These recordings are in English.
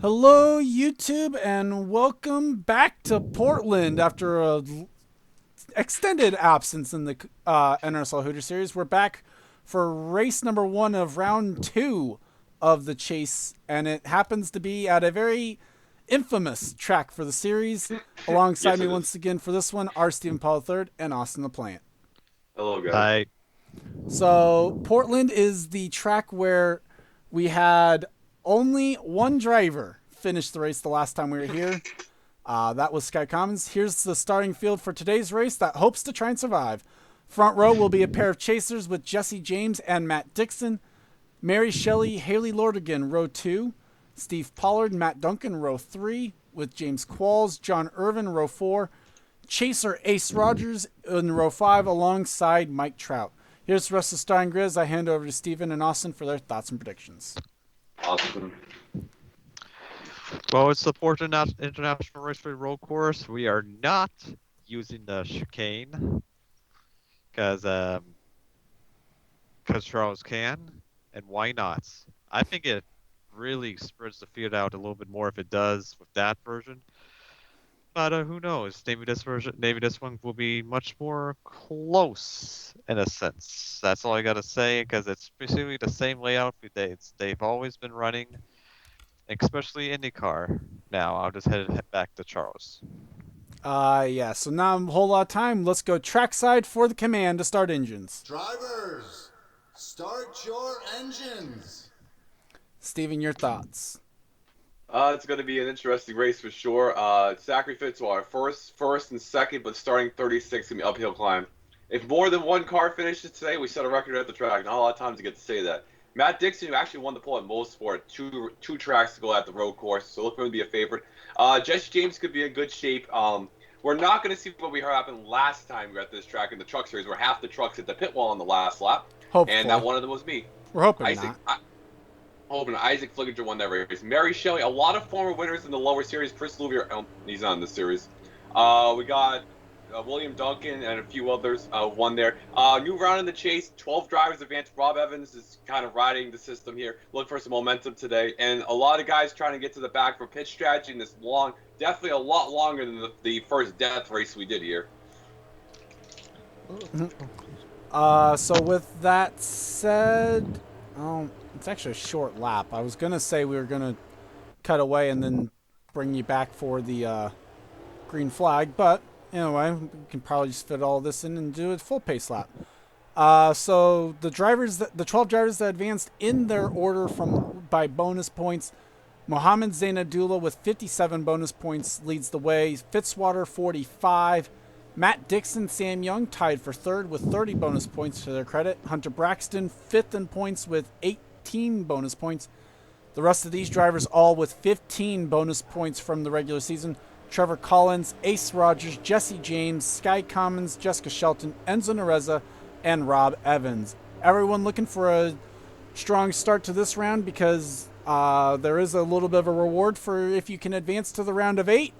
Hello, YouTube, and welcome back to Portland after a extended absence in the NRSL Hooters series. We're back for race number 1 of round 2 of the chase, and it happens to be at a very infamous track for the series. Alongside Yes, me it once is. again for this one are Stephen Paul III and Austin the Plant. Hello, guys. I So Portland is the track where we had only one driver finish the race the last time we were here. That was Sky Commons. Here's the starting field for today's race that hopes to try and survive. Front row will be a pair of chasers with Jesse James and Matt Dixon. Mary Shelley, Haley Lordigan, row 2. Steve Pollard, Matt Duncan, row 3. With James Qualls, John Irvin, row 4. Chaser Ace Rogers in row 5 alongside Mike Trout. Here's the rest of the starting grid as I hand over to Stephen and Austin for their thoughts and predictions. Awesome. well, it's the Portland International Raceway Road Course. We are not using the chicane because Charles can, and why not? I think it really spreads the field out a little bit more if it does with that version. But who knows? Maybe this one will be much more close in a sense. That's all I gotta say because it's basically the same layout they've always been running, especially IndyCar. Now I'll just head back to Charles. Yeah, so now a whole lot of time. Let's go trackside for the command to start engines. Drivers, start your engines. Stephen, your thoughts. It's going to be an interesting race for sure. Zachary Fitzwater, first and second, but starting 36 going to be uphill climb. If more than one car finishes today, we set a record at the track. Not a lot of times to get to say that. Matt Dixon, who actually won the pole at most sport, two tracks to go at the road course, so look for him to be a favorite. Jesse James could be in good shape. We're not going to see what we heard happen last time we were at this track in the truck series, where half the trucks hit the pit wall on the last lap, and that Hopefully. one of them was me. We're hoping Isaac, not. Isaac Flickinger won that race. Mary Shelley, a lot of former winners in the lower series. Chris Louvier, he's on this series. We got William Duncan and a few others won there. New round in the chase. 12 drivers advanced. Rob Evans is kind of riding the system here. Look for some momentum today. And a lot of guys trying to get to the back for pitch strategy in this long, definitely a lot longer than the first death race we did here. So with that said, it's actually a short lap. I was gonna say we were gonna cut away and then bring you back for the green flag, but anyway, we can probably just fit all this in and do a full pace lap. So the 12 drivers that advanced in their order by bonus points. Mohammed Zainadullah with 57 bonus points leads the way. Fitzwater 45. Matt Dixon, Sam Young tied for third with 30 bonus points to their credit. Hunter Braxton fifth in points with 18 bonus points. The rest of these drivers all with 15 bonus points from the regular season. Trevor Collins, Ace Rogers, Jesse James, Sky Commons, Jessica Shelton, Enzo Nereza, and Rob Evans. Everyone looking for a strong start to this round because there is a little bit of a reward for if you can advance to the round of 8.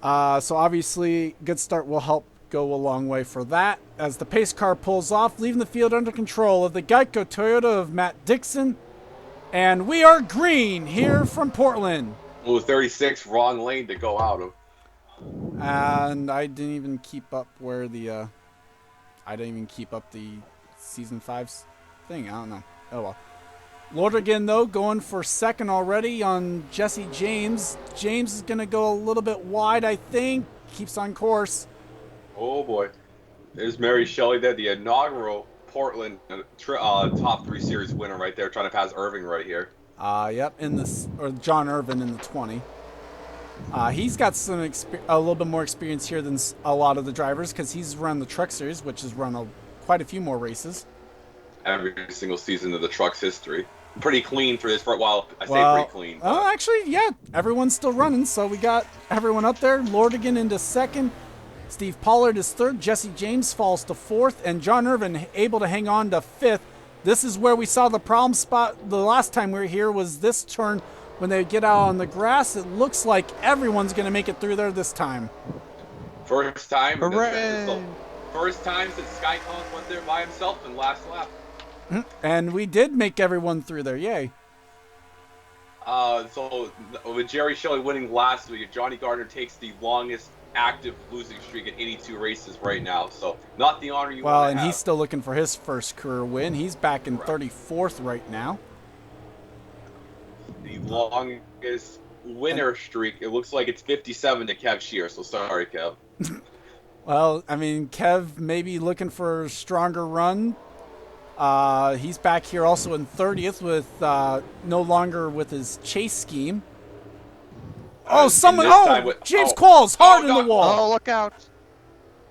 So obviously, good start will help go a long way for that. As the pace car pulls off, leaving the field under control of the Geico Toyota of Matt Dixon. And we are green here from Portland. Well, 36, wrong lane to go out of. And I didn't even keep up the season 5's thing. I don't know. Oh well. Lordigan, though, going for second already on Jesse James. James is going to go a little bit wide, I think. Keeps on course. Oh, boy. There's Mary Shelley there, the inaugural Portland top 3 series winner right there, trying to pass Irving right here. Yep, or John Irvin in the 20. He's got a little bit more experience here than a lot of the drivers because he's run the truck series, which has run quite a few more races. Every single season of the truck's history. Pretty clean for this for a while. I say pretty clean. Oh, actually, yeah. Everyone's still running, so we got everyone up there. Lordigan into second. Steve Pollard is third. Jesse James falls to fourth. And John Irvin able to hang on to fifth. This is where we saw the problem spot the last time we were here was this turn when they get out on the grass. It looks like everyone's going to make it through there this time. First time. Hooray! First time since Sky Collins went there by himself in last lap. And we did make everyone through there. Yay. So with Jerry Shelley winning last week, Johnny Gardner takes the longest active losing streak at 82 races right now. So not the honor you Well, want to and he's have. still looking for his first career win. He's back in Correct. 34th right now. The longest winner streak. It looks like it's 57 to Kev Shear. So sorry, Kev. Well, I mean, Kev maybe looking for a stronger run. He's back here also in 30th with no longer with his chase scheme. Oh, someone! this time Oh, with- James oh. Qualls hard Oh, in the God. wall. Oh, look out!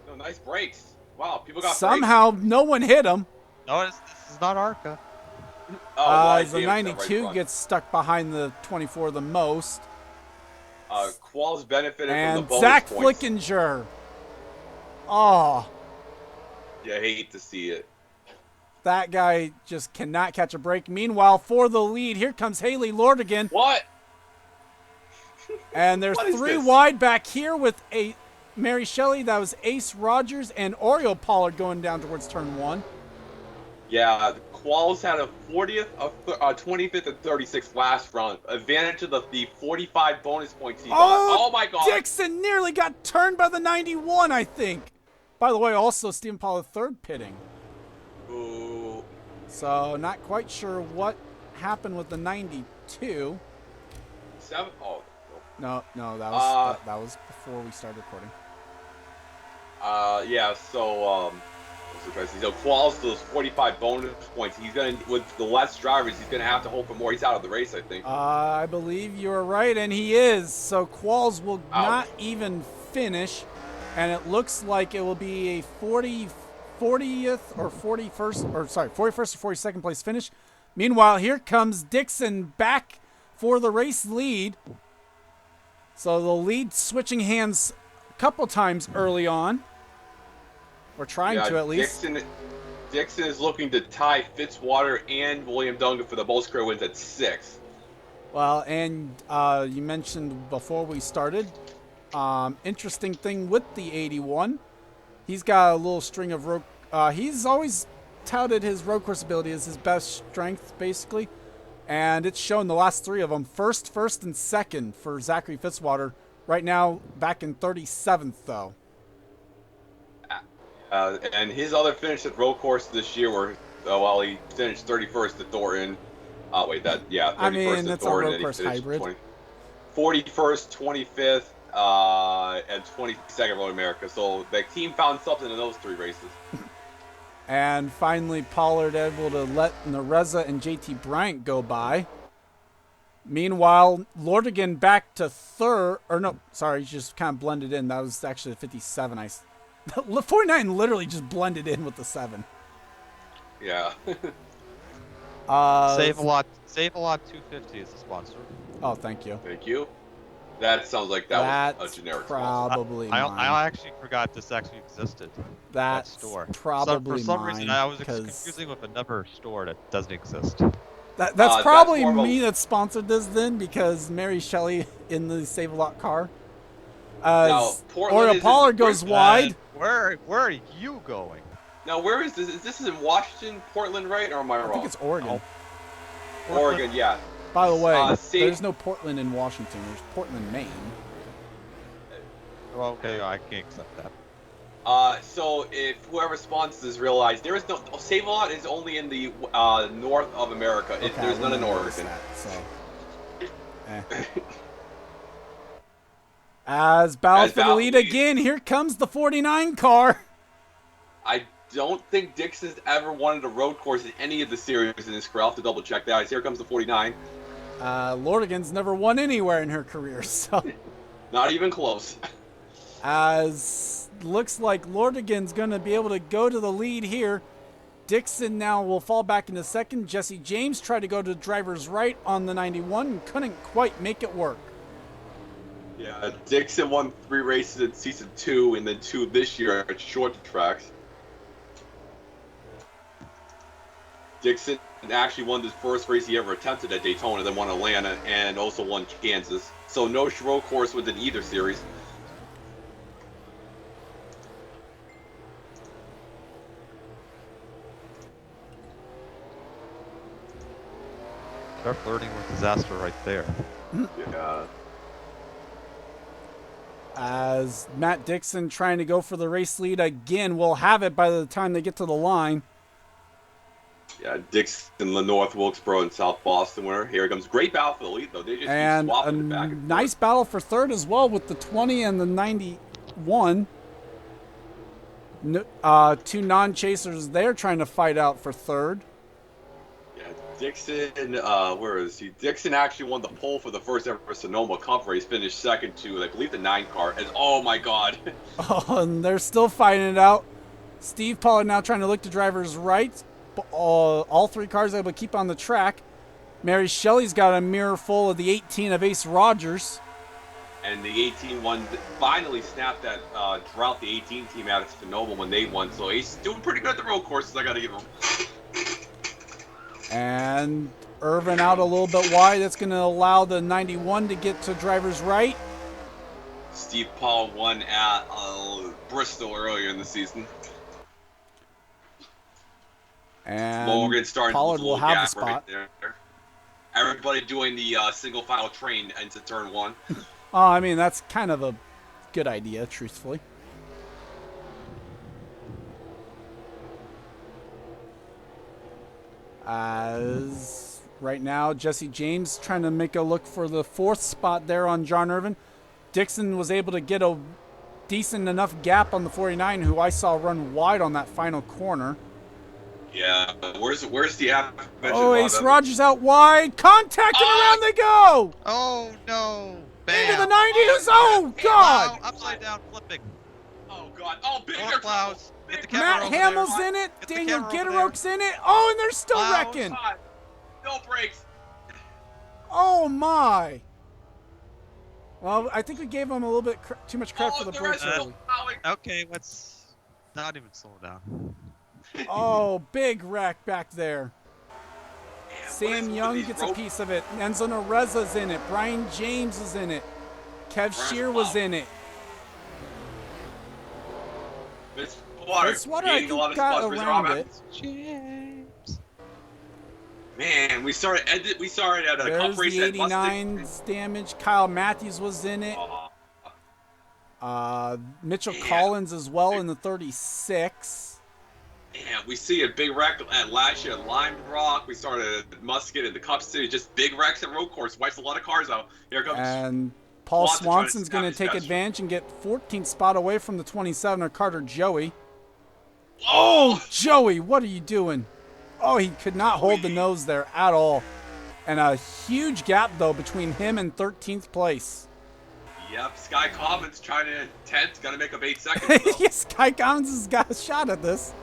No, nice brakes. Wow, people got Somehow, no one hit him. No, this is not Arca. brakes. Oh, well, I As the damaged that right 92 front. gets stuck behind the 24 the most. Qualls benefited from the And bonus Zach points. Flickinger. Oh, You hate to see it. that guy just cannot catch a break. Meanwhile, for the lead, here comes Haley Lordigan. What? And there's What is 3 this? wide back here with a Mary Shelley. That was Ace Rogers and Oriole Pollard going down towards turn 1. Yeah, Qualls had a 40th, a 25th, and 36th last round. Advantage of the 45 bonus points he got. Oh my God! Dixon nearly got turned by the 91, I think. By the way, also Stephen Pollard third pitting. Ooh. So not quite sure what happened with the 92. 7? Oh. No, that was before we started recording. Yeah. So so Qualls those 45 bonus points. He's gonna with the less drivers. He's gonna have to hope for more. He's out of the race, I think. I believe you're right, and he is. So Qualls will Ouch. not even finish, and it looks like it will be a 40th or 41st, or sorry, 41st or 42nd place finish. Meanwhile, here comes Dixon back for the race lead. So the lead switching hands a couple times early on. We're trying to at least. Dixon is looking to tie Fitzwater and William Duncan for the most career wins at 6. Well, and you mentioned before we started, interesting thing with the 81, he's got a little string of road. He's always touted his road course ability as his best strength, basically, and it's shown the last 3 of them. First, and second for Zachary Fitzwater. Right now, back in 37th though. And his other finish at road course this year were, he finished 31st at Thornton. 31st I mean, at that's a Thornton. road And he course finished hybrid. 41st, 25th, and 22nd Road America. So the team found something in those 3 races. And finally, Pollard able to let Nareza and JT Bryant go by. Meanwhile, Lordigan back to third. Or no, sorry, he just kind of blended in. That was actually the 57. 49 literally just blended in with the 7. Yeah. Save a lot. 250 is the sponsor. Oh, thank you. Thank you. That sounds like that was a generic sponsor. Probably mine. I actually forgot this actually existed. That That's store. probably For some mine. reason, I was because confusing with another store that doesn't exist. that's That's probably more of a- me that sponsored this then, because Mary Shelley in the Save a Lot car. Now, Portland Oriole is in- Pollard goes wide. Where are you going? Now, where is this? Is this in Washington, Portland, right? Or am I wrong? I think it's Oregon. Oregon, yeah. By the way, see- there's no Portland in Washington. There's Portland, Maine. Well, okay, I can't accept that. So if whoever sponsors this realize there is no Save-A-Lot is only in the north of America. Okay, There's I none in wouldn't notice Oregon. that, so. As battle for the battle lead lead. again, here comes the 49 car. I don't think Dixon's ever wanted a road course in any of the series in his career. I'll have to double check that. Here comes the 49. Lordigan's never won anywhere in her career, so. Not even close. As looks like Lordigan's going to be able to go to the lead here. Dixon now will fall back into second. Jesse James tried to go to driver's right on the 91 and couldn't quite make it work. Yeah, Dixon won 3 races in season 2 and then 2 this year at short tracks. Dixon actually won the first race he ever attempted at Daytona, then won Atlanta, and also won Kansas. So no road course within either series. They're flirting with disaster right there. Yeah. As Matt Dixon trying to go for the race lead again will have it by the time they get to the line. Yeah, Dixon, North Wilkesboro, and South Boston winner. Here comes great battle for the lead, though. They just keep And a swapping it back and nice forth. battle for third as well with the 20 and the 91. Two non-chasers there trying to fight out for third. Yeah, Dixon, where is he? Dixon actually won the pole for the first ever Sonoma Cup race, finished second to, I believe, the 9 car. And oh my god. Oh, and they're still fighting it out. Steve Pollard now trying to look to driver's right. All 3 cars able to keep on the track. Mary Shelley's got a mirror full of the 18 of Ace Rogers. And the 18 one finally snapped that drought the 18 team out of Sonoma when they won. So he's doing pretty good at the road courses, I got to give him. And Irvin out a little bit wide. That's going to allow the 91 to get to driver's right. Steve Paul won at Bristol earlier in the season. And Morgan starting Pollard to will lose a have the gap spot. right there. Everybody doing the single file train into turn 1. Oh, I mean, that's kind of a good idea, truthfully. As right now, Jesse James trying to make a look for the 4th spot there on John Irvin. Dixon was able to get a decent enough gap on the 49, who I saw run wide on that final corner. Yeah, where's the app? Oh, Ace Rogers out wide. Contact and around they go. Oh no! Bam! Into the 90s. Oh, God. Wow, upside down flipping. Oh god! Oh, big More air plows. trouble. Get the Big camera Matt over Hamill's there. in it. Get the Daniel camera over Gitteroke's in it. Oh, and they're still Wow. wrecking. God. No brakes. Oh, my. Well, I think we gave him a little bit too much credit for the there brakes is no early. plowing. Okay, let's not even slow down. Oh, big wreck back there. Man, what is Sam with Young these gets a rope- piece of it. Enzo Nareza's in it. Brian James is in it. Kev Shear was in it. Vince Water. Vince Water, I gaining a think, lot of got spots for around Rob it. James. Man, we started at a There's cup race the at Mustang. 89's damage. Kyle Matthews was in it. Mitchell Yeah. Collins as well in the 36. Man, we see a big wreck at last year at Lime Rock. We started at Musket in the Cup Series. Just big wrecks at road course. Wipes a lot of cars out. Here comes. And Paul Swanson trying to Swanson's snap going to his take best. advantage and get 14th spot away from the 27 of Carter Joey. Oh! Joey, what are you doing? Oh, he could not hold the nose there at all. And a huge gap, though, between him and 13th place. Yep, Sky Commons trying to 10th. Got to make up 8 seconds. Though. Yes, Kai Collins has got a shot at this.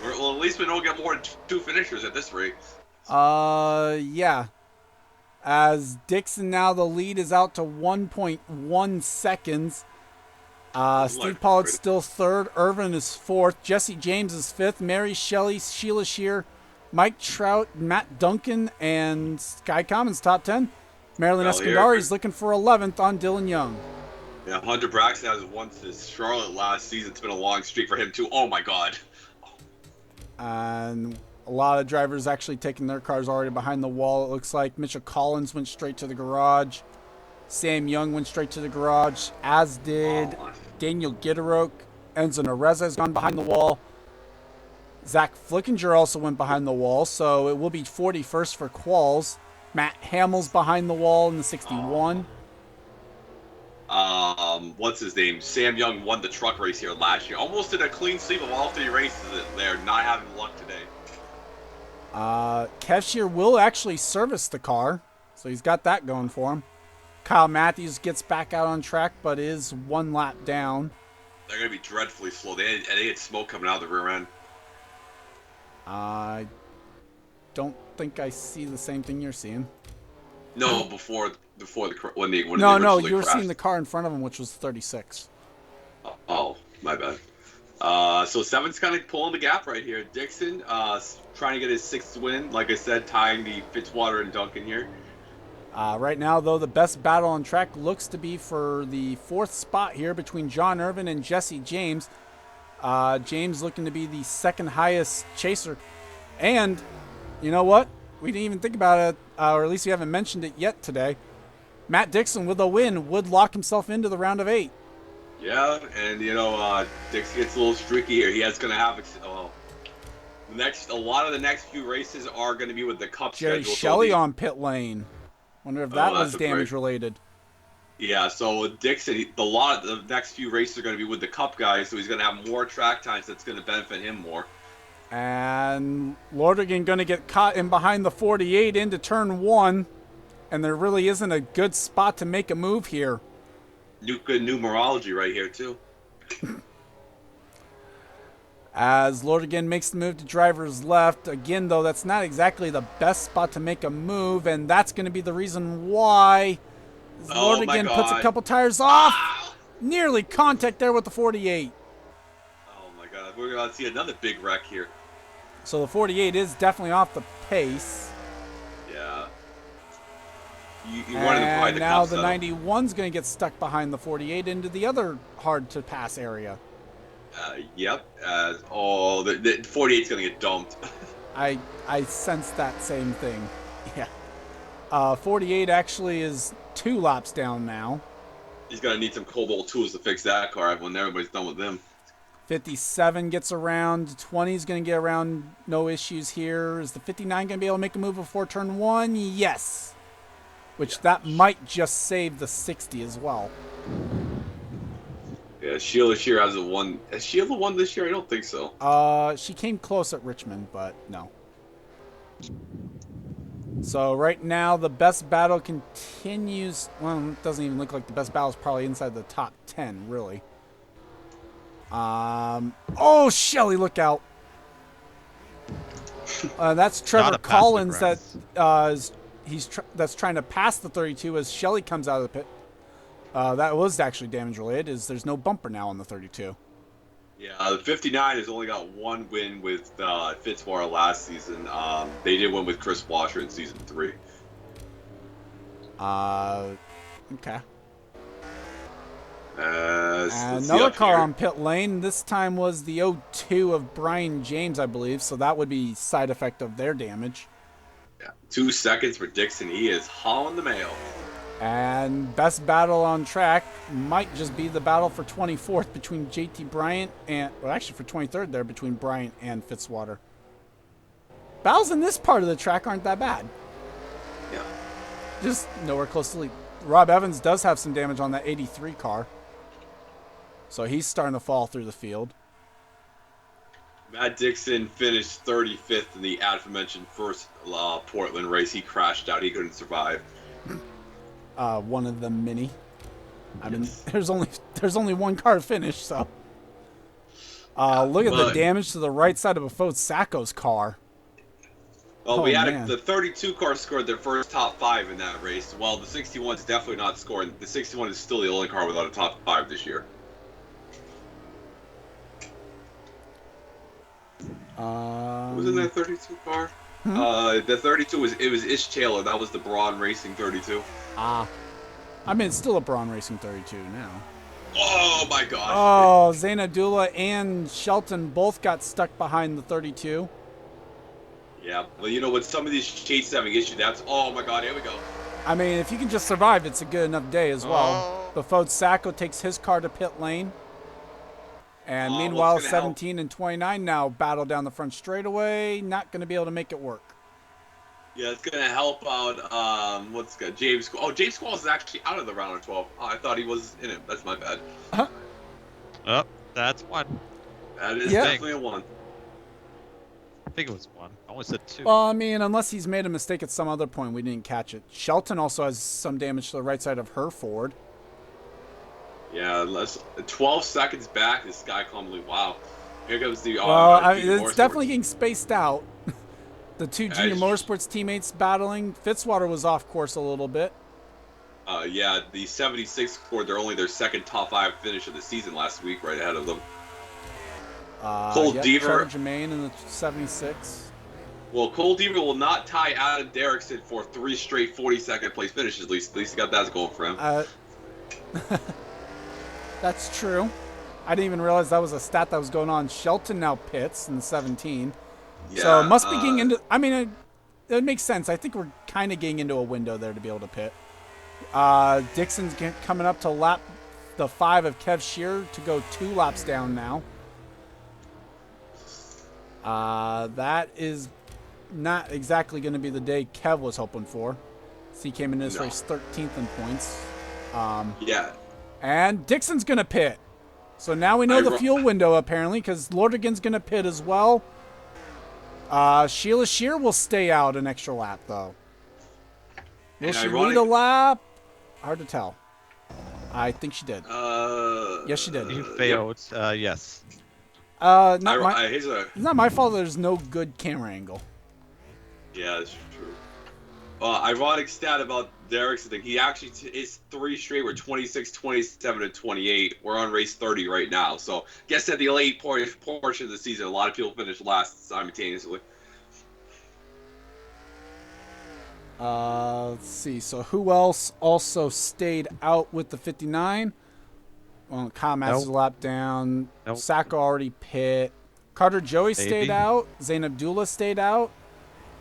Well, at least we don't get more than 2 finishers at this rate. Yeah. As Dixon now the lead is out to 1.1 seconds. Steve Pollard's still 3rd. Irvin is 4th. Jesse James is 5th. Mary Shelley, Sheila Shear, Mike Trout, Matt Duncan, and Sky Commons top 10. Marilyn Well, here- Escondari is looking for 11th on Dylan Young. Yeah, Hunter Braxton has won since Charlotte last season. It's been a long streak for him, too. Oh, my God. And a lot of drivers actually taking their cars already behind the wall. It looks like Mitchell Collins went straight to the garage. Sam Young went straight to the garage, as did Oh, Daniel Gitteroke. Enzo Nareza has gone behind the wall. Zach Flickinger also went behind the wall, so it will be 41st for quals. Matt Hamill's behind the wall in the 61. What's his name? Sam Young won the truck race here last year. Almost did a clean sweep of all 3 races. They're not having luck today. Keshier will actually service the car, so he's got that going for him. Kyle Matthews gets back out on track, but is 1 lap down. They're going to be dreadfully slow. They had smoke coming out of the rear end. I don't think I see the same thing you're seeing. No, before when they No, originally you were crashed. seeing the car in front of him, which was 36. Oh, my bad. So 7's kind of pulling the gap right here. Dixon trying to get his 6th win. Like I said, tying the Fitzwater and Duncan here. Right now, though, the best battle on track looks to be for the 4th spot here between John Irvin and Jesse James. James looking to be the 2nd highest chaser. And, you know what? we didn't even think about it, or at least we haven't mentioned it yet today. Matt Dixon with a win would lock himself into the round of 8. Yeah, and Dix gets a little streaky here. He is going to have a lot of the next few races are going to be with the Cup Jerry schedule. Shelley on pit lane. Wonder if that was that's damage right. related. Yeah, so Dixon, the next few races are going to be with the Cup guys, so he's going to have more track times. That's going to benefit him more. And Lordigan going to get caught in behind the 48 into turn 1, and there really isn't a good spot to make a move here. Good numerology right here too. As Lordigan makes the move to driver's left. Again, though, that's not exactly the best spot to make a move, and that's going to be the reason why Lordigan puts a couple tires off. Wow. Nearly contact there with the 48. Oh my god, we're going to see another big wreck here. So the 48 is definitely off the pace. Yeah. You wanted to buy the now Cup the setup. 91's going to get stuck behind the 48 into the other hard-to-pass area. Yep. The 48's going to get dumped. I sense that same thing. Yeah. 48 actually is 2 laps down now. He's going to need some Cobalt tools to fix that car when everybody's done with them. 57 gets around. 20 is going to get around. No issues here. Is the 59 going to be able to make a move before turn 1? Yes. Which that might just save the 60 as well. Yeah, Sheila Shear hasn't won. Has Sheila won this year? I don't think so. She came close at Richmond, but no. So right now the best battle continues. Well, it doesn't even look like the best battle is probably inside the top 10, really. Oh, Shelly, look out! That's Trevor Collins that's trying to pass the 32 as Shelly comes out of the pit. That was actually damage related. There's no bumper now on the 32. Yeah, the 59 has only got one win with Fitzwater last season. They did win with Chris Washer in season 3. Okay. Another Another car on pit lane. This time was the 02 of Brian James, I believe. So that would be side effect of their damage. Yeah, 2 seconds for Dixon. He is hauling the mail. And best battle on track might just be the battle for 24th between JT Bryant and, well, actually for 23rd there between Bryant and Fitzwater. Battles in this part of the track aren't that bad. Yeah. Just nowhere close to lead. Rob Evans does have some damage on that 83 car. So he's starting to fall through the field. Matt Dixon finished 35th in the aforementioned first Portland race. He crashed out. He couldn't survive. One of the many. I mean, there's only one car to finish, so. Look at the damage to the right side of Bafo Sacco's car. Well, the 32 car scored their first top 5 in that race. Well, the 61 is definitely not scoring. The 61 is still the only car without a top 5 this year. Who was in that 32 car? The 32 was Ish Taylor. That was the Braun Racing 32. I mean, it's still a Braun Racing 32 now. Oh my gosh. Oh, Zayn Abdullah and Shelton both got stuck behind the 32. Yeah, well, with some of these chases having issues, oh my god, here we go. I mean, if you can just survive, it's a good enough day as well. Bafo Sacco takes his car to pit lane. And meanwhile, 17 and 29 now battle down the front straightaway. Not going to be able to make it work. Yeah, it's going to help out, James Squall. Oh, James Squall is actually out of the round of 12. Oh, I thought he was in it. That's my bad. Oh, that's 1. That is definitely a 1. I think it was 1. I only said 2. Well, I mean, unless he's made a mistake at some other point, we didn't catch it. Shelton also has some damage to the right side of her Ford. Yeah, 12 seconds back, this guy calmly, wow. Here goes the... it's definitely getting spaced out. The two Junior Motorsports teammates battling. Fitzwater was off course a little bit. Yeah, the 76 scored their second top 5 finish of the season last week, right ahead of them. Cole Deaver. Trevor Germain in the 76. Well, Cole Deaver will not tie Adam Derrickson for 3 straight 40-second place finishes. At least he got that going for him. That's true. I didn't even realize that was a stat that was going on. Shelton now pits in the 17. Yeah, so it must be getting into... I mean, it makes sense. I think we're kind of getting into a window there to be able to pit. Dixon's coming up to lap the 5 of Kev Shearer to go 2 laps down now. That is not exactly going to be the day Kev was hoping for. So he came in this race 13th in points. Yeah. And Dixon's going to pit. So now we know the fuel window, apparently, because Lordigan's going to pit as well. Sheila Shear will stay out an extra lap, though. Will she lead a lap? Hard to tell. I think she did. Yes, she did. You failed. Yes. It's not my fault there's no good camera angle. Yeah, that's true. Ironic stat about Derek's thing. He actually is 3 straight. We're 26, 27, and 28. We're on race 30 right now. So, guess at the late portion of the season, a lot of people finish last simultaneously. Let's see. So, who else also stayed out with the 59? Well, Kyle Masters lap down. Nope. Sacco already pit. Carter Joey stayed out. Zayn Abdullah stayed out.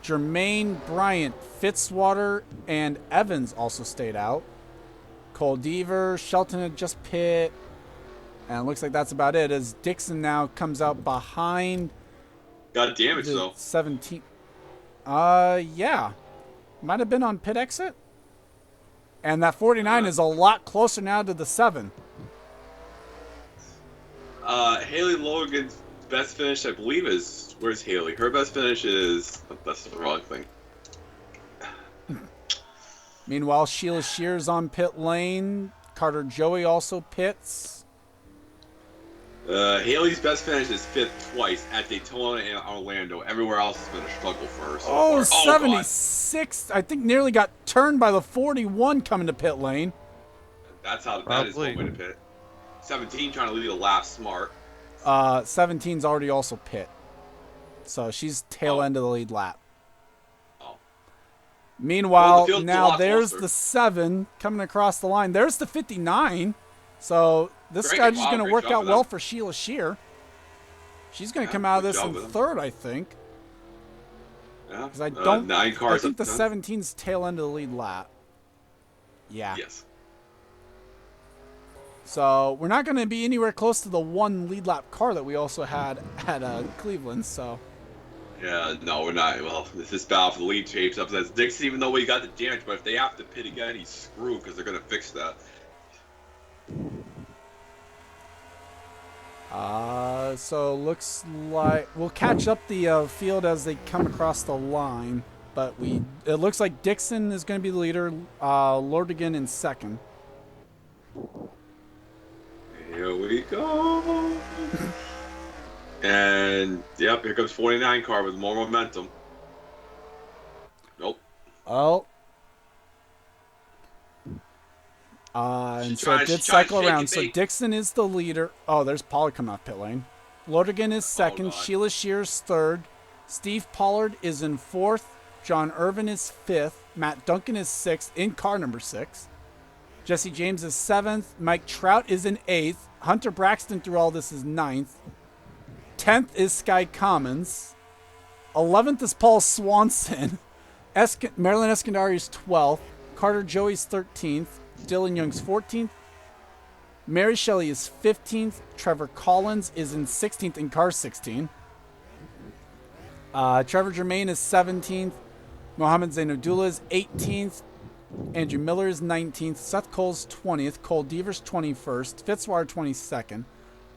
Jermaine Bryant, Fitzwater, and Evans also stayed out. Cole Deaver, Shelton had just pit. And it looks like that's about it, as Dixon now comes out behind. Got damaged, though. 17. Yeah. Might have been on pit exit. And that 49 is a lot closer now to the 7. Haley Logan's best finish, I believe, is... Where's Haley? Her best finish is... That's the wrong thing. Meanwhile, Sheila Shear's on pit lane. Carter Joey also pits. Haley's best finish is 5th twice at Daytona and Orlando. Everywhere else has been a struggle for her so far. 76. I think nearly got turned by the 41 coming to pit lane. That's how that is one way to pit. 17 trying to lead a lap smart. 17's already also pit. So she's tail end of the lead lap. Oh. Meanwhile, now there's the 7 coming across the line. There's the 59. So this guy's just going to work out well for Sheila Shear. She's going to come out of this in 3rd, I think. Yeah. Because I think the 17's tail end of the lead lap. Yeah. Yes. So we're not going to be anywhere close to the 1 lead lap car that we also had at Cleveland. So. Yeah, no, we're not. Well, this battle for the lead shapes up as Dixon, even though we got the damage, but if they have to pit again, he's screwed because they're going to fix that. So looks like we'll catch up the field as they come across the line. But it looks like Dixon is going to be the leader, Lordigan in 2nd. Here we go. And, yep, here comes 49 car with more momentum. Nope. Oh. And so it did cycle around. So Dixon is the leader. Oh, there's Pollard coming off pit lane. Lordigan is 2nd. Sheila Shear's 3rd. Steve Pollard is in 4th. John Irvin is 5th. Matt Duncan is 6th in car number 6. Jesse James is 7th. Mike Trout is in 8th. Hunter Braxton through all this is 9th. 10th is Sky Commons. 11th is Paul Swanson. Marilyn Eskandari is 12th. Carter Joey's 13th. Dylan Young's 14th. Mary Shelley is 15th. Trevor Collins is in 16th in car 16. Trevor Germain is 17th. Mohammed Zain Abdullah is 18th. Andrew Miller is 19th. Seth Cole's 20th. Cole Deaver's 21st. Fitzwater 22nd.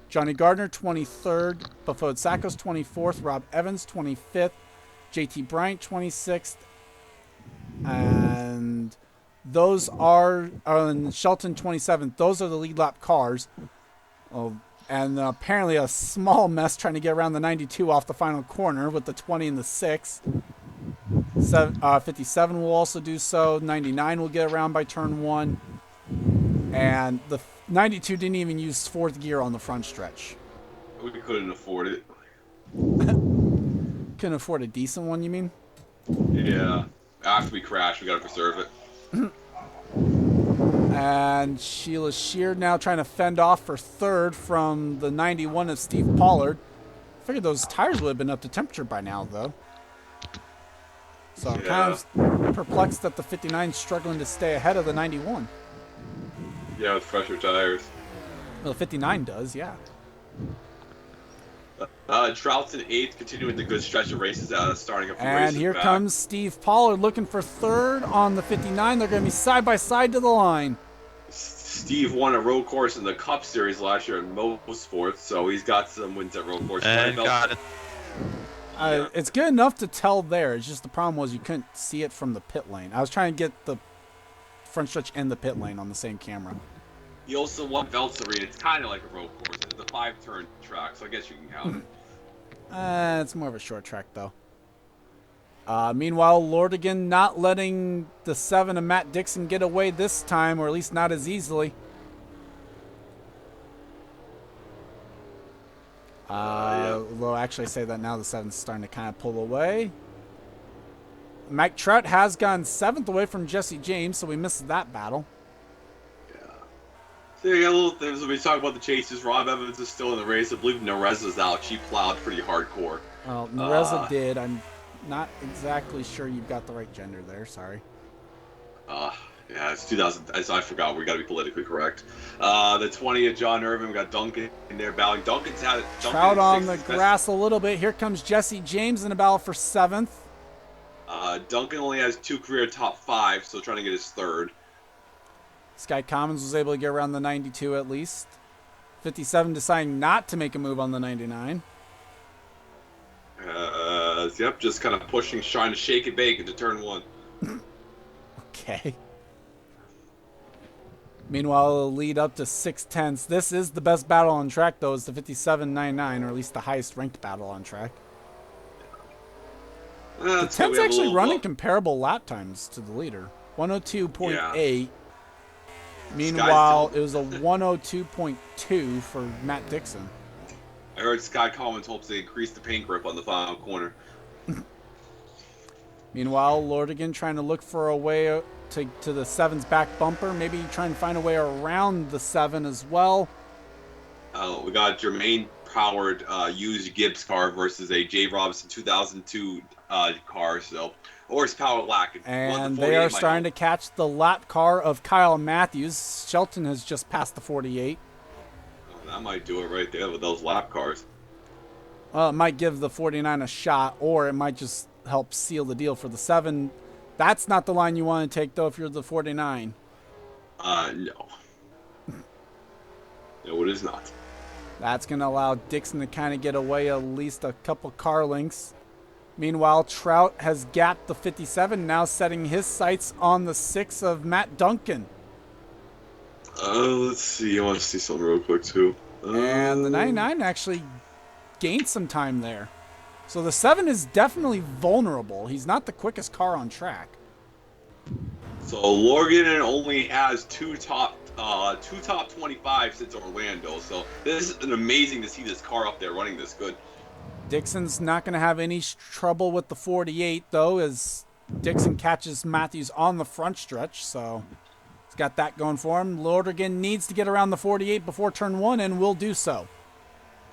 Johnny Gardner 23rd. Bafode Sacco's 24th. Rob Evans 25th. JT Bryant 26th. And those are Shelton 27th. Those are the lead lap cars. Oh, and apparently a small mess trying to get around the 92 off the final corner with the 20 and the 6. 57 will also do so. 99 will get around by turn 1. And the 92 didn't even use 4th gear on the front stretch. We couldn't afford it. Couldn't afford a decent one, you mean? Yeah. After we crash, we got to preserve it. And Sheila Shear now trying to fend off for 3rd from the 91 of Steve Pollard. I figured those tires would have been up to temperature by now, though. So I'm Yeah. kind of perplexed that the 59's struggling to stay ahead of the 91. Yeah, with fresher tires. Well, the 59 does, yeah. Trout's in 8th, continuing the good stretch of races, starting a few And races here back. comes Steve Pollard looking for 3rd on the 59. They're going to be side by side to the line. Steve won a road course in the Cup Series last year in Motorsports, so he's got some wins at road courses. And got it. Yeah. It's good enough to tell there. It's just the problem was you couldn't see it from the pit lane. I was trying to get the front stretch and the pit lane on the same camera. He also won Valtteri. It's kind of like a road course. It's a 5-turn track, so I guess you can count it. It's more of a short track, though. Meanwhile, Lordigan not letting the 7 of Matt Dixon get away this time, or at least not as easily. Although actually I say that now the 7's starting to kind of pull away. Mike Trout has gone 7th away from Jesse James, so we missed that battle. So you got little things. When we talk about the chases, Rob Evans is still in the race. I believe Nereza's out. She plowed pretty hardcore. Well, Nereza did. I'm not exactly sure you've got the right gender there. Sorry. Yeah, it's 2000. I forgot. We got to be politically correct. The 20 of John Irvin. We got Duncan in there battling. Duncan's had it. Trout on the grass a little bit. Here comes Jesse James in a battle for 7th. Duncan only has 2 career top 5, so trying to get his 3rd. Sky Commons was able to get around the 92 at least. 57 deciding not to make a move on the 99. Yep, just kind of pushing, trying to shake and bake into turn 1. Okay. Meanwhile, it'll lead up to 6/10. This is the best battle on track, though, is the 57.99, or at least the highest ranked battle on track. The 10's actually running comparable lap times to the leader. 102.8. Meanwhile, it was a 102.2 for Matt Dixon. I heard Sky Collins hopes to increase the paint grip on the final corner. Meanwhile, Lordigan trying to look for a way to the 7's back bumper. Maybe trying to find a way around the 7 as well. We got Jermaine powered used Gibbs car versus a J. Robinson 2002 car. So horsepower lacking. And they are starting to catch the lap car of Kyle Matthews. Shelton has just passed the 48. That might do it right there with those lap cars. Well, it might give the 49 a shot, or it might just help seal the deal for the 7. That's not the line you want to take, though, if you're the 49. No. No, it is not. That's going to allow Dixon to kind of get away at least a couple car lengths. Meanwhile, Trout has gapped the 57, now setting his sights on the 6 of Matt Duncan. Let's see. I want to see something real quick, too. And the 99 actually gained some time there. So the 7 is definitely vulnerable. He's not the quickest car on track. So Lorgan only has two top 25 since Orlando. So this is amazing to see this car up there running this good. Dixon's not going to have any trouble with the 48, though, as Dixon catches Matthews on the front stretch. So he's got that going for him. Lordigan needs to get around the 48 before turn 1 and will do so.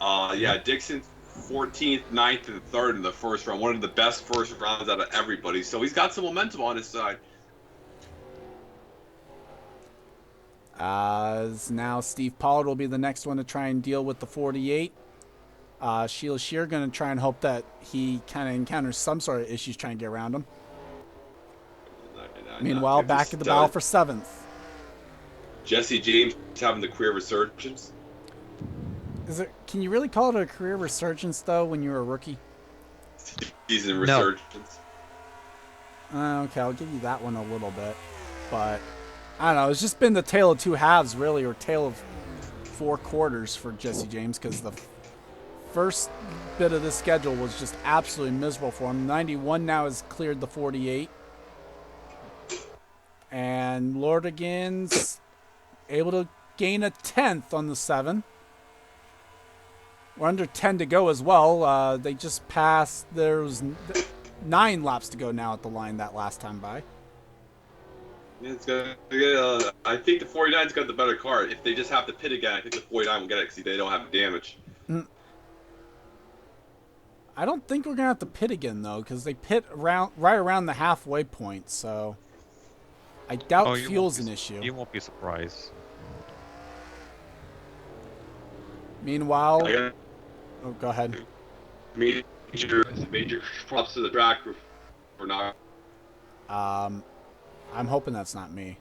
Yeah, Dixon 14th, 9th, and 3rd in the first round. One of the best first rounds out of everybody. So he's got some momentum on his side. Now Steve Pollard will be the next one to try and deal with the 48. Sheila Shear going to try and hope that he kind of encounters some sort of issues trying to get around him. Meanwhile, back at the battle for 7th. Jesse James having the career resurgence. Can you really call it a career resurgence, though, when you're a rookie? Season resurgence. Okay, I'll give you that one a little bit. But, I don't know, it's just been the tale of two halves, really, or tale of 4 quarters for Jesse James, because the first bit of this schedule was just absolutely miserable for him. 91 now has cleared the 48. And Lordigan's able to gain a 10th on the 7. We're under 10 to go as well. They just passed. There's 9 laps to go now at the line that last time by. Yeah, I think the 49's got the better car. If they just have to pit again, I think the 49 will get it because they don't have damage. I don't think we're gonna have to pit again though, because they pit right around the halfway point. So I doubt Oh, fuel's an issue. You won't be surprised. Meanwhile, I got oh, go ahead. major props to the track for not. I'm hoping that's not me.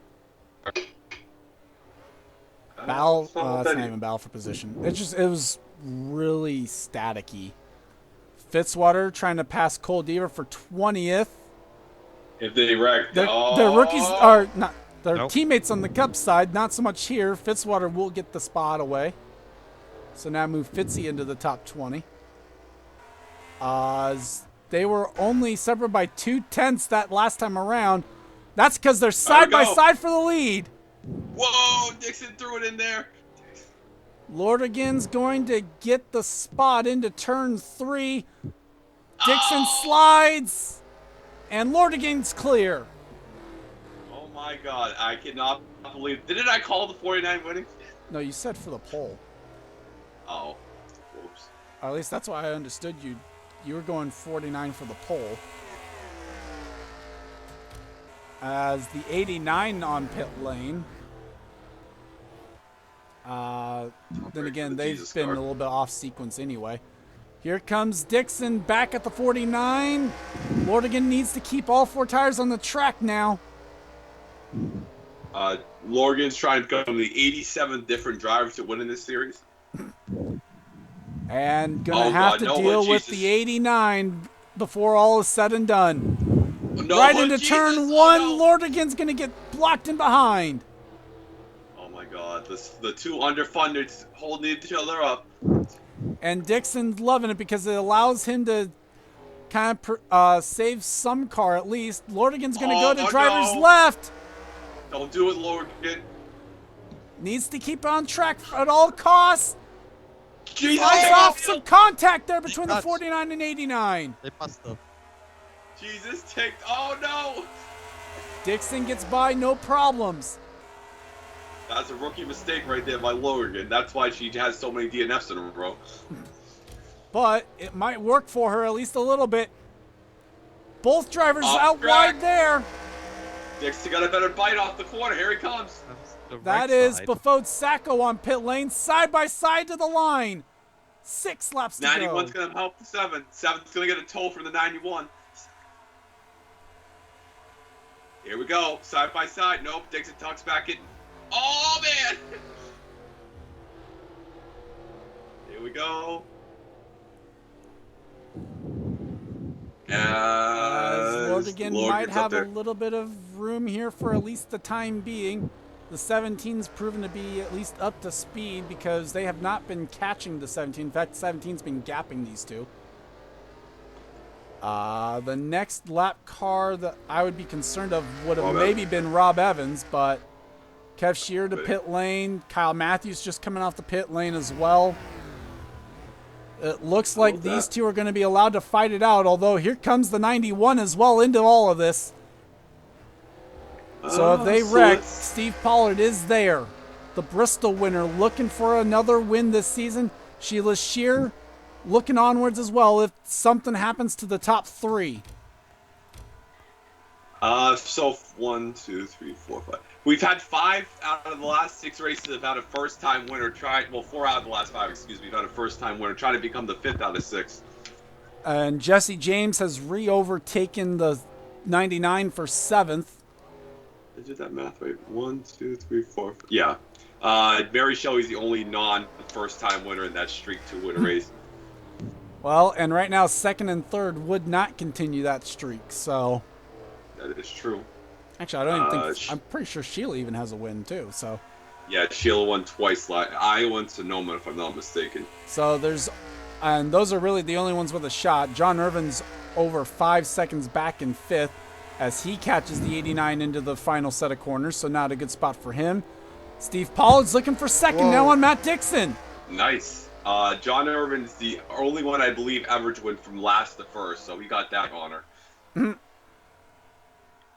Battle. That's not even battle for position. It was really staticky. Fitzwater trying to pass Cole Deaver for 20th. If they wreck, Their rookies are not. Their Nope. teammates on the Cup side, not so much here. Fitzwater will get the spot away. So now move Fitzy into the top 20. They were only separated by 2/10 that last time around. That's because they're side by side for the lead. Whoa, Dixon threw it in there. Lordigan's going to get the spot into turn 3. Dixon slides, and Lordigan's clear. Oh my God, I cannot believe. Didn't I call the 49 winning? No, you said for the pole. Oh, whoops. Or at least that's why I understood you. You were going 49 for the pole. As the 89 on pit lane. Then again, they've been a little bit off sequence anyway. Here comes Dixon back at the 49. Lordigan needs to keep all 4 tires on the track now. Lorgan's trying to become the 87 different drivers to win in this series. And gonna have to deal with the 89 before all is said and done. Right into turn 1, Lordigan's gonna get blocked in behind. Oh my God, the two underfunded holding each other up. And Dixon's loving it because it allows him to kind of save some car at least. Lordigan's gonna go to driver's left. Don't do it, Lorgan. Needs to keep on track at all costs. Jesus! Slides off some contact there between the 49 and 89. They must have. Jesus, oh no! Dixon gets by, no problems. That's a rookie mistake right there by Lorgan. That's why she has so many DNFs in a row. But it might work for her at least a little bit. Both drivers Off out track. wide there. Dixon got a better bite off the corner. Here he comes. That is Bafode Sacco on pit lane, side by side to the line. 6 laps to go. 91's going to help the 7. 7's going to get a toll from the 91. Here we go. Side by side. Nope. Dixon tucks back in. Oh, man. Here we go. Lordigan might have a there. little bit of room here for at least the time being. The 17's proven to be at least up to speed because they have not been catching the 17. In fact, 17's been gapping these two. The next lap car that I would be concerned of would have maybe been Rob Evans, but Kev Shear to pit lane. Kyle Matthews just coming off the pit lane as well. It looks like these two are going to be allowed to fight it out, although here comes the 91 as well into all of this. So if they wreck, Steve Pollard is there. The Bristol winner looking for another win this season. Sheila Shear looking onwards as well if something happens to the top 3. So 1, 2, 3, 4, 5. We've had 5 out of the last 6 races have had a first-time winner try. Well, 4 out of the last 5, excuse me, have had a first-time winner try to become the 5th out of 6. And Jesse James has re-overtaken the 99 for 7th. I did that math right. 1, 2, 3, 4. Yeah. Mary Shelley's the only non-first-time winner in that streak to win a race. Well, and right now, 2nd and 3rd would not continue that streak, so... That is true. Actually, I don't even think... I'm pretty sure Sheila even has a win, too, so... Yeah, Sheila won twice. Iowa and Sonoma, if I'm not mistaken. So there's... And those are really the only ones with a shot. John Irvin's over 5 seconds back in 5th as he catches the 89 into the final set of corners, so not a good spot for him. Steve Pollard's looking for 2nd now on Matt Dixon. Nice. John Irvin's the only one, I believe, ever to win from last to first, so he got that honor.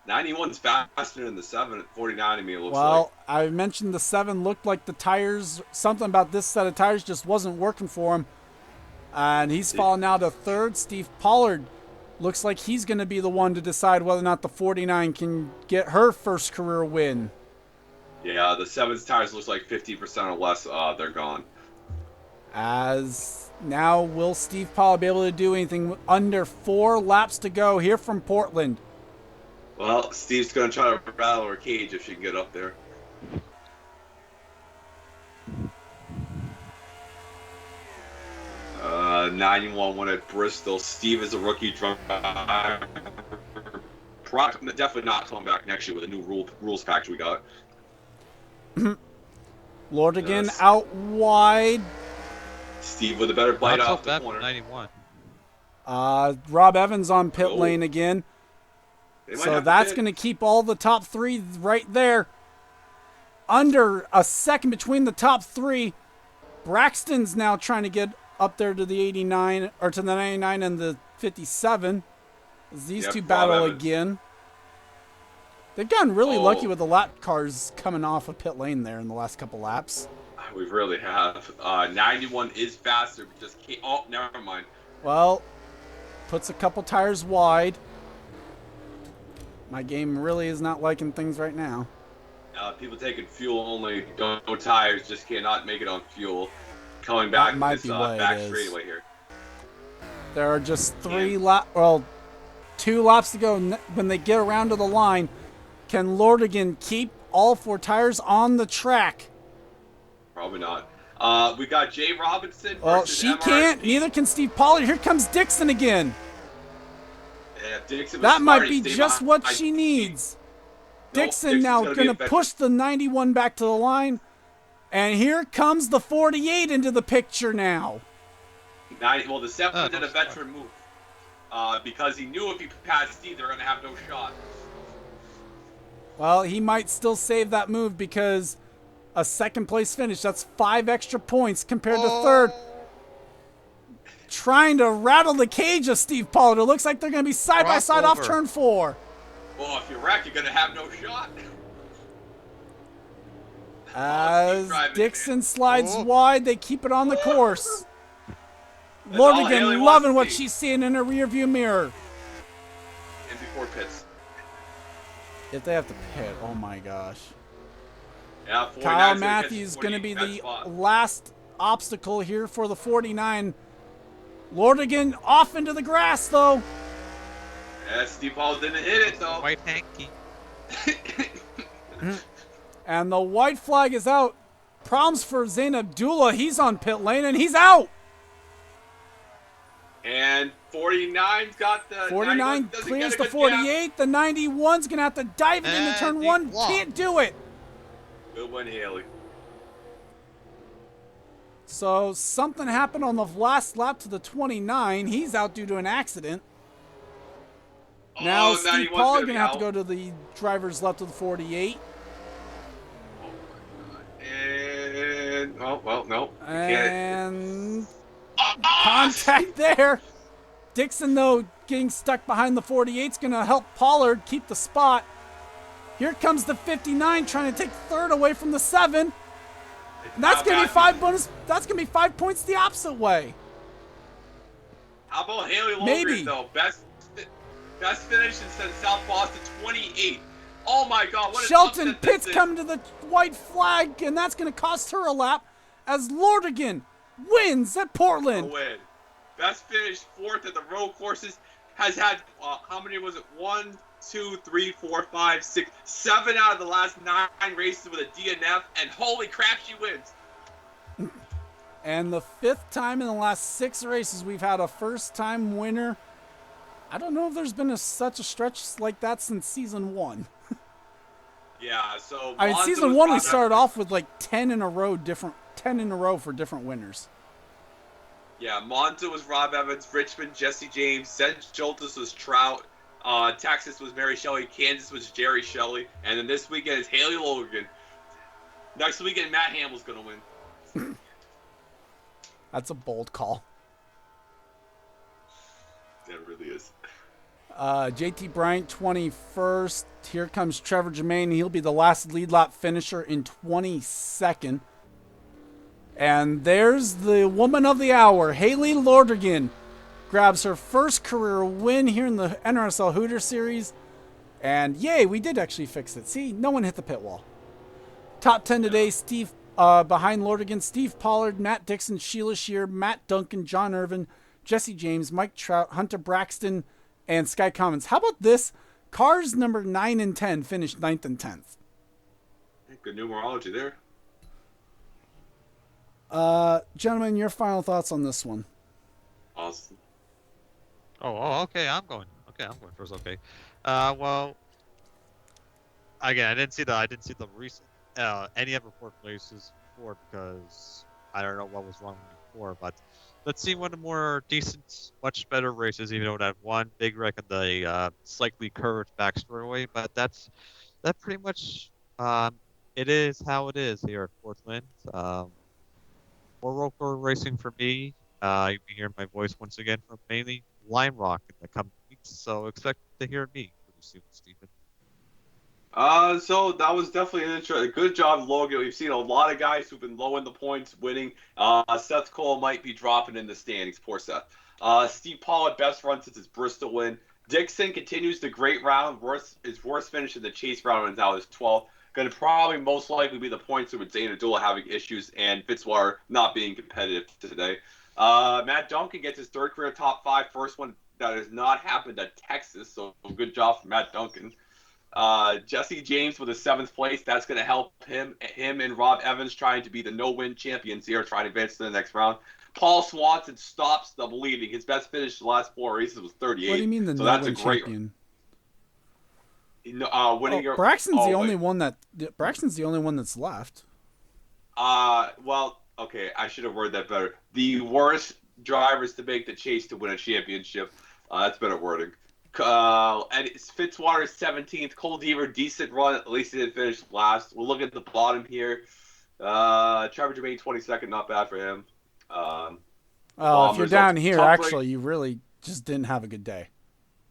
91's faster than the 7 at 49 to me, it looks like. Well, I mentioned the 7 looked like the tires, something about this set of tires just wasn't working for him. And he's fallen now to third. Steve Pollard looks like he's going to be the one to decide whether or not the 49 can get her first career win. Yeah, the 7's tires looks like 50% or less. They're gone. As now, will Steve Pollard be able to do anything under 4 laps to go here from Portland? Well, Steve's going to try to rattle her cage if she can get up there. Uh, 91 won at Bristol. Steve is a rookie driver. Definitely not coming back next year with a new rules package we got. Lordigan Yes. out wide. Steve with a better bite Not so off the bad for corner. 91. Rob Evans on pit Oh. lane again. They might So have to that's pit. going to keep all the top 3 right there. Under a second between the top 3. Braxton's now trying to get up there to the 89 or to the 99 and the 57. As these Yep, two Rob battle Evans. again. They've gotten really Oh. lucky with the lap cars coming off of pit lane there in the last couple laps. We really have. 91 is faster, but just can't. Oh, never mind. Well, puts a couple tires wide. My game really is not liking things right now. People taking fuel only, no tires, just cannot make it on fuel. Coming back might this be what it back is. straightaway here. There are just 2 laps to go when they get around to the line. Can Lordigan keep all 4 tires on the track? Probably not. We got Jay Robinson. Well, versus she MRSP. can't. Neither can Steve Pollard. Here comes Dixon again. Yeah, Dixon was That smart. might He be stayed just behind. what she needs. No, Dixon Dixon's now gonna be going to a veteran. push the 91 back to the line. And here comes the 48 into the picture now. Well, the 7 did no a veteran move. Because he knew if he passed Steve, they're going to have no shot. Well, he might still save that move because a second place finish, that's 5 extra points compared to third. Trying to rattle the cage of Steve Pollard. It looks like they're going to be side by side off Crossover. turn 4. Well, if you wreck, you're going to have no shot. As driving, Dixon slides Oh. wide, they keep it on the course. all Haley Lordigan wants loving to what see. she's seeing in her rearview mirror. And before pits. If they have to pit, oh my gosh. Yeah, 49's Kyle gonna catch Matthews going to 48 be in that the spot. last obstacle here for the 49. Lordigan off into the grass, though. Yeah, Steve Paul didn't hit it, though. White hanky. And the white flag is out. Problems for Zain Abdullah. He's on pit lane, and he's out. And 49's got the 49 91 doesn't clears get a the good 48. The 91's going to have to dive it into And turn he 1. won. Can't do it. gap. Good one, Haley. So something happened on the last lap to the 29. He's out due to an accident. Now Oh, Steve 91's Pollard gonna going be to have to out. go to the driver's left of the 48. And well, no. You can't. And contact there. Dixon, though, getting stuck behind the 48 is going to help Pollard keep the spot. Here comes the 59 trying to take third away from the 7. And that's going to be 5 bonus. That's going to be 5 points the opposite way. How about Haley Logren, Maybe. though? Best finish since South Boston, 28. Oh my God! What an Shelton upset this Pitts is. coming to the white flag, and that's going to cost her a lap as Lordigan wins at A Portland. win. Best finish, 4th at the road courses. Has had how many was it? 1, 2, 3, 4, 5, 6, 7 out of the last 9 races with a DNF, and holy crap, she wins. And the 5th time in the last 6 races we've had a first-time winner. I don't know if there's been such a stretch like that since season 1. Yeah, so I mean, Monza season was 1 we Rob started Evans. off with like 10 in a row for different winners. Yeah, Monza was Rob Evans, Richmond Jesse James, St. Joltis was Trout, Texas was Mary Shelley, Kansas was Jerry Shelley, and then this weekend is Haley Logan. Next weekend, Matt Hamill's gonna win. That's a bold call. Yeah, it really is. JT Bryant 21st. Here comes Trevor Germain. He'll be the last lead lap finisher in 22nd. And there's the woman of the hour, Haley Lordigan, grabs her first career win here in the NRSL Hooters series. And yay, we did actually fix it. See, no one hit the pit wall. Top 10 today, Steve behind Lordigan, Steve Pollard, Matt Dixon, Sheila Shear, Matt Duncan, John Irvin, Jesse James, Mike Trout, Hunter Braxton, and Sky Commons. How about this? Cars number 9 and 10 finished 9th and 10th. Good numerology there. Gentlemen, your final thoughts on this one? Awesome. Okay. I'm going first. Okay. Well, again, I didn't see the recent any of report places before because I don't know what was wrong before. But let's see one of the more decent, much better races. Even though that one big wreck on the slightly curved back straightaway, but that pretty much it is how it is here at Portland. More road racing for me. You'll be hearing my voice once again from mainly Lime Rock in the coming weeks, so expect to hear me pretty soon, Stephen. So that was definitely an interesting. Good job, Logan. We've seen a lot of guys who've been low in the points winning. Seth Cole might be dropping in the standings. Poor Seth. Steve Pollard, best run since his Bristol win. Dixon continues the great round. His worst finish in the chase round is now his 12th. Going to probably most likely be the points with Zane Abdullah having issues and Fitzwater not being competitive today. Matt Duncan gets his third career top 5, first one that has not happened at Texas, so good job for Matt Duncan. Jesse James with a 7th place. That's going to help him and Rob Evans trying to be the no-win champions here, trying to advance to the next round. Paul Swanson stops the bleeding. His best finish the last 4 races was 38. What do you mean the so no-win that's a great champion? Winning your Braxton's the only one that's left. Well, okay, I should have worded that better. The worst drivers to make the chase to win a championship. That's better wording. And Fitzwater's 17th. Cole Deaver, decent run. At least he didn't finish last. We'll look at the bottom here. Trevor Jermaine, 22nd. Not bad for him. If you're down here, actually, you really just didn't have a good day.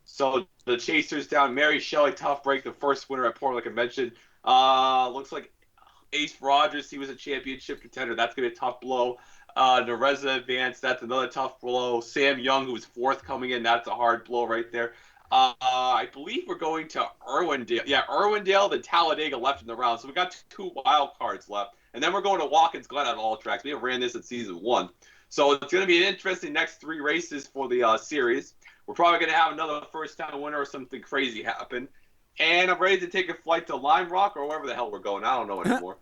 So the Chasers down. Mary Shelley, tough break. The first winner at Portland, like I mentioned. Looks like Ace Rogers, he was a championship contender. That's going to be a tough blow. Nereza advanced. That's another tough blow. Sam Young, who was 4th coming in. That's a hard blow right there. I believe we're going to Irwindale. Yeah, Irwindale, then Talladega left in the round. So we got 2 wild cards left. And then we're going to Watkins Glen at all tracks. We ran this in season 1. So it's going to be an interesting next 3 races for the series. We're probably going to have another first-time winner or something crazy happen. And I'm ready to take a flight to Lime Rock or wherever the hell we're going. I don't know anymore.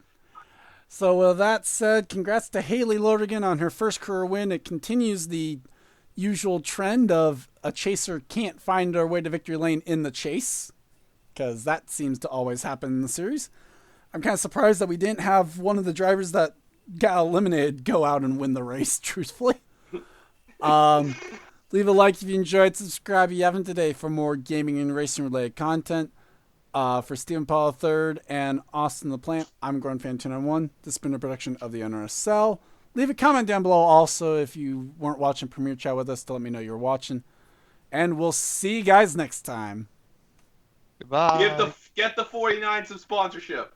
So with that said, congrats to Haley Lordigan on her first career win. It continues the usual trend of a chaser can't find their way to victory lane in the chase, because that seems to always happen in the series. I'm kind of surprised that we didn't have one of the drivers that got eliminated go out and win the race, truthfully. Leave a like if you enjoyed, subscribe if you haven't today for more gaming and racing related content. For Stephen Paul III and Austin the Plant, I'm Gordon Fan291. This has been a production of the NRSL. Leave a comment down below also if you weren't watching Premiere Chat with us to let me know you're watching. And we'll see you guys next time. Goodbye. Get the 49 some sponsorship.